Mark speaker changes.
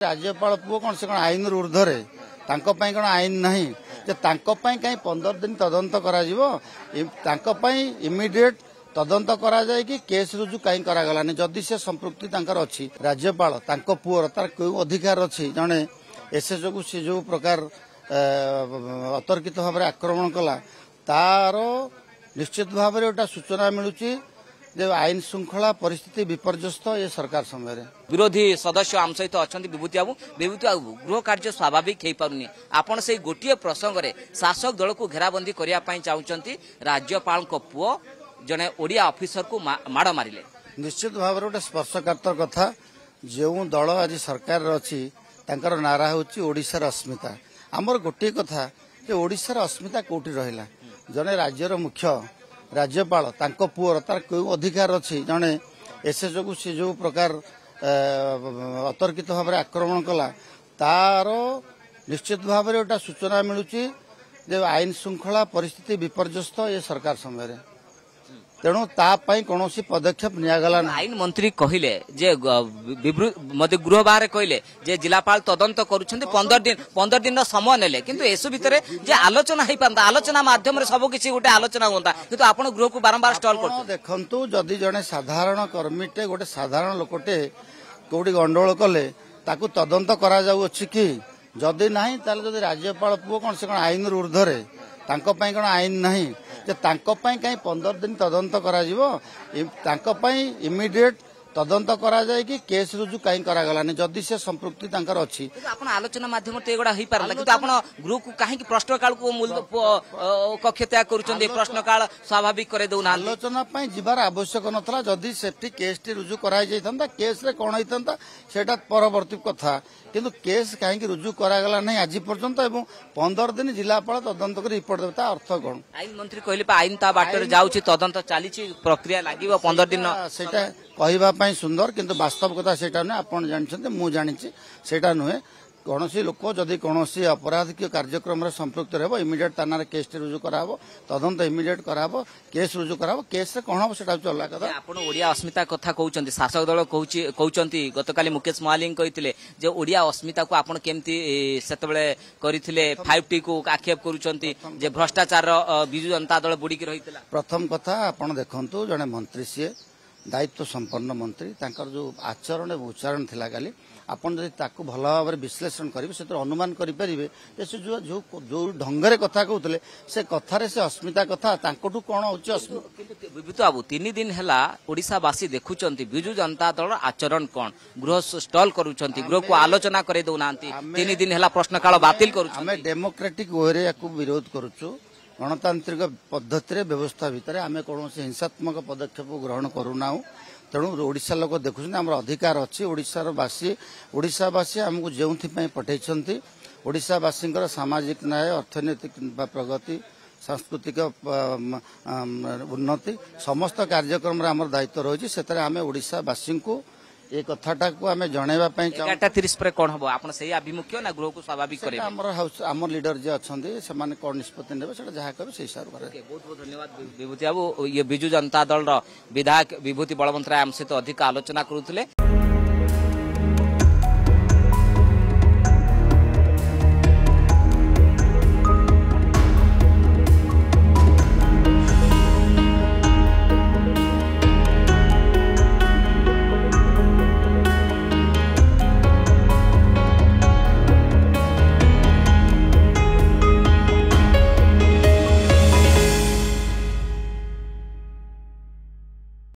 Speaker 1: राज्यपाल पुओ कौन से आईन ऊर्धरे कौन आईन नहीं कहीं 15 दिन तदंत करा इमिडिएट तदंत करा जाए कि केस रुजु कहीं करागलानी जदि से संपृक्ति अच्छी राज्यपाल पुओर तार क्यों अधिकार अच्छी जड़े एसएचओ को सी जो प्रकार अतर्कित भाव आक्रमण कला तार निश्चित भाव गोटा सूचना मिलूची आईन श्रृंखला परिस्थिति विपर्यस्त ये सरकार समय
Speaker 2: विरोधी सदस्य आम सहित अच्छा विभूति बाबू गृह कार्य स्वाभाविक हो पारुनी आपण से गोटे प्रसंग में शासक दल को घेराबंदी करने चाहते राज्यपाल पुओ जड़े ओडिया ऑफिसर को माड़ मारे
Speaker 1: निश्चित भाव गोटे स्पर्शकातर कथा जो दल आज सरकार अच्छी नारा हूँ ओडिशार अस्मिता आमर गोटे कथा ओडिशार अस्मिता कौटी रहा जड़े राज्यर मुख्य राज्यपाल पुओर तार क्यों अधिकार अच्छी जड़े एसएचओ को सी जो प्रकार अतर्कित भाव आक्रमण कला तार निश्चित भाव गोटा सूचना मिलूची आईन श्रृंखला परिस्थिति विपर्यस्त ये सरकार समय तेणु तापाई कौन पदक्षेप निगला
Speaker 2: आईन मंत्री कहले जे मत गृह बाहर कहले जे जिलापाल तदंत करुछन्ते 15 दिन समय नेले किंतु एसु भितरे जे आलोचना हो पाता आलोचना माध्यम रे सब किछि गोटे आलोचना होता किंतु आपण गृह को बारंबार स्टॉल करते
Speaker 1: देखंतु जदि जने साधारण कर्मीटे गोटे साधारण लोकटे कोडी गंडोल कले ताकू तदंत करा जाउ अछि कि जदि नाही ताले जदि राज्यपाल पुओ कौन से आईन ऊर्धरे कौन आईन नहीं कहीं 15 दिन तदंत करा इमिडिएट तदंत करा जाए कि केस रुजु कहीं करागलानी जदि से संपृक्ति अच्छी
Speaker 2: आपण आलोचना माध्यम एगुड़ा हो पारा कि आपण गृह को कहीं प्रश्नकाल को कक्ष त्याग कर प्रश्नकाल स्वाभाविक करे दौना
Speaker 1: आलोचना जीवार आवश्यक नथला जदि सेफ्टी केस टी रुजु कराई जाइथंता केस रे कोन होइथंता सेटा परवर्ती कथा किंतु केस कहीं रुजु करागला नहीं आज पर्यंत एवं 15 दिन जिलापाल तदंत कर रिपोर्ट देता अर्थ कौन
Speaker 2: आईन मंत्री कहले आईन ता बाटर जाउची तदंत चली प्रक्रिया लागिबो 15 दिन
Speaker 1: सेटा कहवा सुंदर किंतु वास्तव कथा सेटा नुहे आपण जानछन्ते मु जानिछि सेटा नुहे कौन लोक जदि कौन अपराधिक कार्यक्रम संपृक्त रहो इमिडिएट थाना केस रुजु कराबो तदंत इमिडिएट कराबो केस रुजु कराबो केस रे कोन हम सेटा चला कथा
Speaker 2: आपण ओडिया अस्मिता कथा कहउचंती शासक दल कहउचंती गतकाली मुकेश महालिंग कहिथिले जे ओडिया अस्मिता को आपण केमती सेतबेले करिथिले 5T को आक्षेप करूचंती जे भ्रष्टाचार बिजु जनता दल बुडी की रहितला
Speaker 1: प्रथम कथा आपण देखंतु जने मंत्री से दायित्व संपन्न मंत्री तांकर जो आचरण एवं उच्चारण थिला गाली आपण जदि ताकू भल भाव विश्लेषण करेंगे से अनुमान करेंगे से जो जो जो ढंगरे कथा कहते से कथार से अस्मिता कथा तांकटू कौन हो
Speaker 2: विभूति बाबू 3 दिन है ओडिशावासी देखुंत विजु जनता दल आचरण कौन गृह स्टल करुँच गृह को आलोचना करे दौना 3 दिन है प्रश्नकाल बातिल कर
Speaker 1: डेमोक्रेटिक वे विरोध करुचु गणतांत्रिक पद्धति व्यवस्था भितर आम कौन हिंसात्मक पदक्षेप ग्रहण करूना तेणु ओडिशा लोक देखुं आम अधिकार अच्छी ओडिशावासी आमको जो पठे ओडिशावासी सामाजिक न्याय अर्थनैतिक प्रगति सांस्कृतिक उन्नति समस्त कार्यक्रम आम दायित्व रही से आम ओडिशावासी को ये कथाटा को आम जनवा
Speaker 2: 11:30 पर कौन हम आप आभिमुख्य ना गृह को स्वाभाविक करें
Speaker 1: आम लीडर जी अच्छा से कौन निष्पत्ति ने जहाँ कहे से हिसाब से
Speaker 2: बहुत बहुत धन्यवाद विभूति बाबू ये विजु जनता दल विधायक विभूति बलवंत राय आम सहित अधिक आलोचना करुले।